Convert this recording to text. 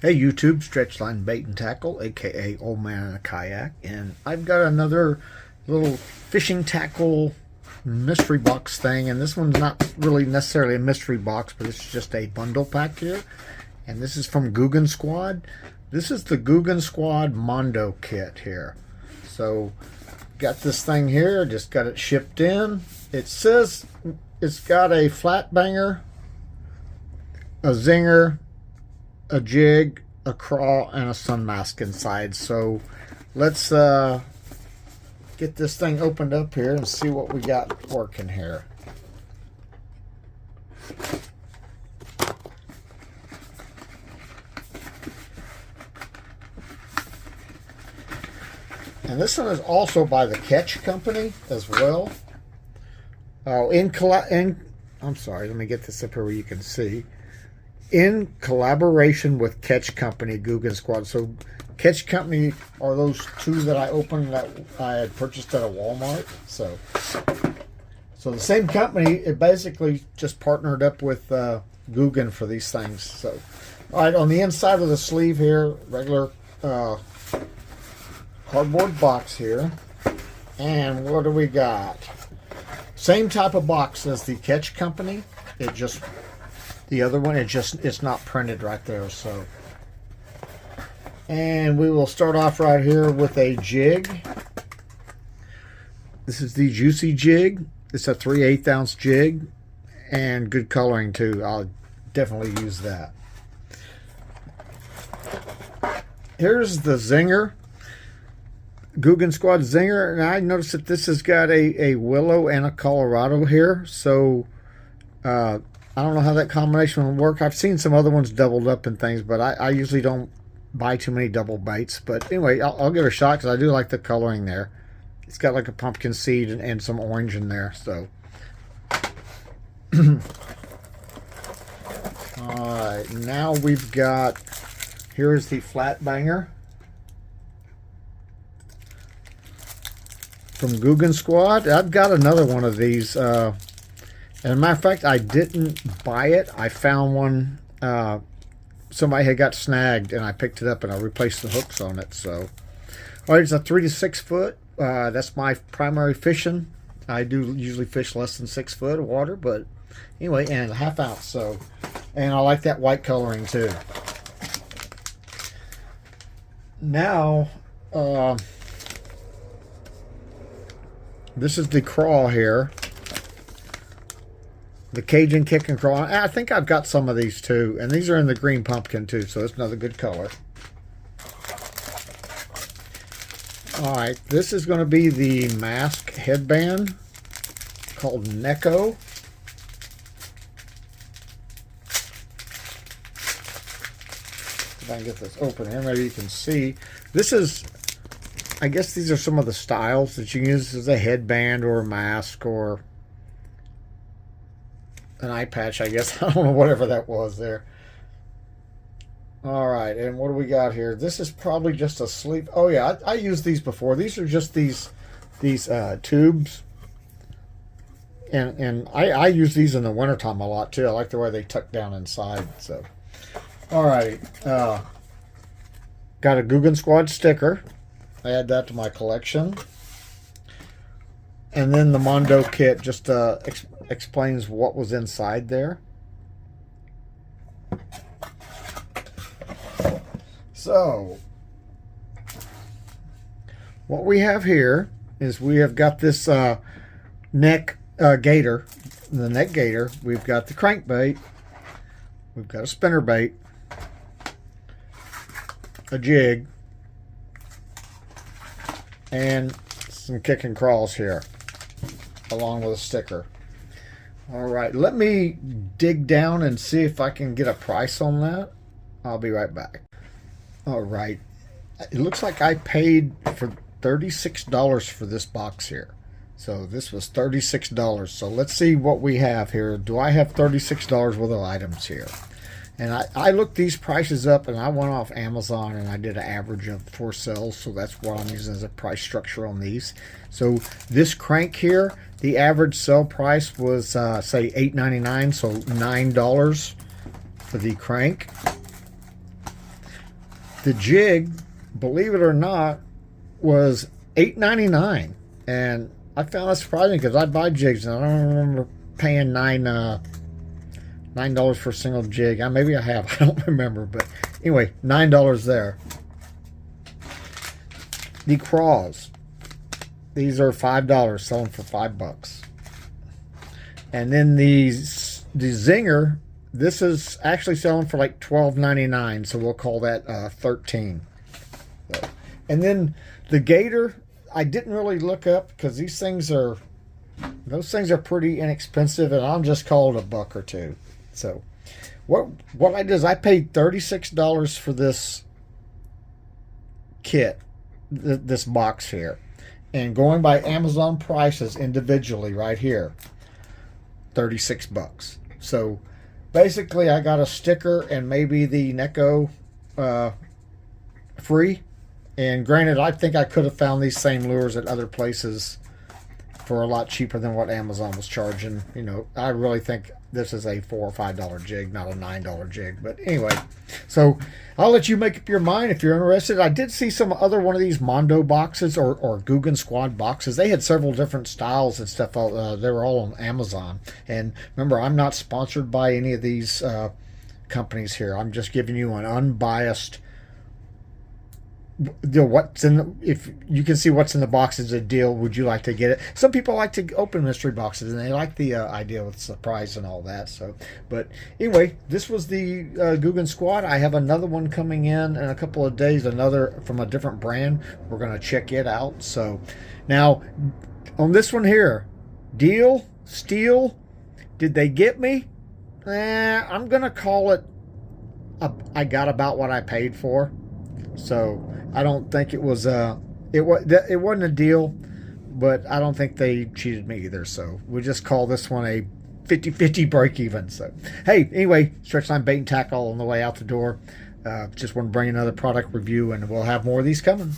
Hey YouTube, Stretchline Bait and Tackle, aka Old Man in a Kayak, and I've got another little fishing tackle mystery box thing, and this one's not really necessarily a mystery box, but it's just a bundle pack here, and this is from Googan Squad. This is the Googan Squad Mondo kit here. So, got this thing here, just got it shipped in. It says it's got a flat banger, a zinger, a jig, a crawl, and a sun mask inside. So let's get this thing opened up here and see what we got working here. And this one is also by the Ketch Company as well. Oh, I'm sorry, let me get this up here where you can see. In collaboration with Ketch Company, Googan Squad. So Ketch Company are those two that I opened that I had purchased at a Walmart. So the same company, it basically just partnered up with Googan for these things. So, all right, on the inside of the sleeve here, regular cardboard box here. And what do we got? Same type of box as the Ketch Company. It just... The other one, it's not printed right there. So, and we will start off right here with a jig. This is the Juicy jig. It's a 3/8 ounce jig, and good coloring too. I'll definitely use that. Here's the zinger, Googan Squad zinger, and I noticed that this has got a willow and a Colorado here. So, I don't know how that combination will work. I've seen some other ones doubled up and things, but I usually don't buy too many double baits. But anyway, I'll give it a shot because I do like the coloring there. It's got like a pumpkin seed and some orange in there. So, alright, now we've got, here's the flat banger from Googan Squad. I've got another one of these. As a matter of fact, I didn't buy it. I found one. Somebody had got snagged, and I picked it up, and I replaced the hooks on it. So, all right, it's a 3 to 6 foot. That's my primary fishing. I do usually fish less than 6 foot of water, but anyway, and a ½ ounce. So, and I like that white coloring too. Now, this is the crawl here. The Cajun Kick and Crawl. I think I've got some of these too. And these are in the green pumpkin too, so it's another good color. Alright, this is going to be the mask headband called Neko. If I can get this open here, maybe you can see. This is, I guess these are some of the styles that you can use as a headband or a mask or an eye patch, I guess. I don't know, whatever that was there. All right, and what do we got here? This is probably just a sleep. Oh yeah, I used these before. These are just these tubes, and I use these in the wintertime a lot too. I like the way they tuck down inside. So, all right, got a Googan Squad sticker. I add that to my collection, and then the Mondo kit just explains what was inside there. So, what we have here is we have got this neck gator, the neck gator. We've got the crankbait. We've got a spinnerbait, a jig, and some kick and crawls here, along with a sticker. All right, let me dig down and see if I can get a price on that. I'll be right back. All right, it looks like I paid for $36 for this box here. So this was $36. So let's see what we have here. Do I have $36 worth of items here? And I looked these prices up, and I went off Amazon, and I did an average of 4 sales, so that's what I'm using as a price structure on these. So this crank here, the average sell price was, say, $8.99, so $9 for the crank. the jig, believe it or not, was $8.99, and I found that surprising because I buy jigs and I don't remember paying $9 for a single jig. Maybe I have, I don't remember, but anyway, $9 there. The craws, these are $5, selling for $5. And then the zinger, this is actually selling for like $12.99, so we'll call that 13. So, and then the gator, I didn't really look up because those things are pretty inexpensive, and I'll just call it $1 or $2. So what I did is I paid $36 for this kit, this box here, and going by Amazon prices individually right here, $36. So basically I got a sticker and maybe the Neko free. And granted, I think I could have found these same lures at other places for a lot cheaper than what Amazon was charging. You know, I really think this is a $4 or $5 jig, not a $9 jig. But anyway, so I'll let you make up your mind if you're interested. I did see some other one of these Mondo boxes or Googan Squad boxes. They had several different styles and stuff. They were all on Amazon. And remember, I'm not sponsored by any of these companies here. I'm just giving you an unbiased, what's in if you can see what's in the box is a deal. Would you like to get it? Some people like to open mystery boxes and they like the idea with surprise and all that. So, but anyway, this was the Googan Squad. I have another one coming in a couple of days, another from a different brand. We're going to check it out. So now on this one here, deal, steal, did they get me? I'm going to call it I got about what I paid for. So I don't think it was it wasn't a deal, but I don't think they cheated me either. So we'll just call this one a 50-50 break even. So hey, anyway, Stretch Line Bait and Tackle on the way out the door. Just want to bring another product review, and we'll have more of these coming.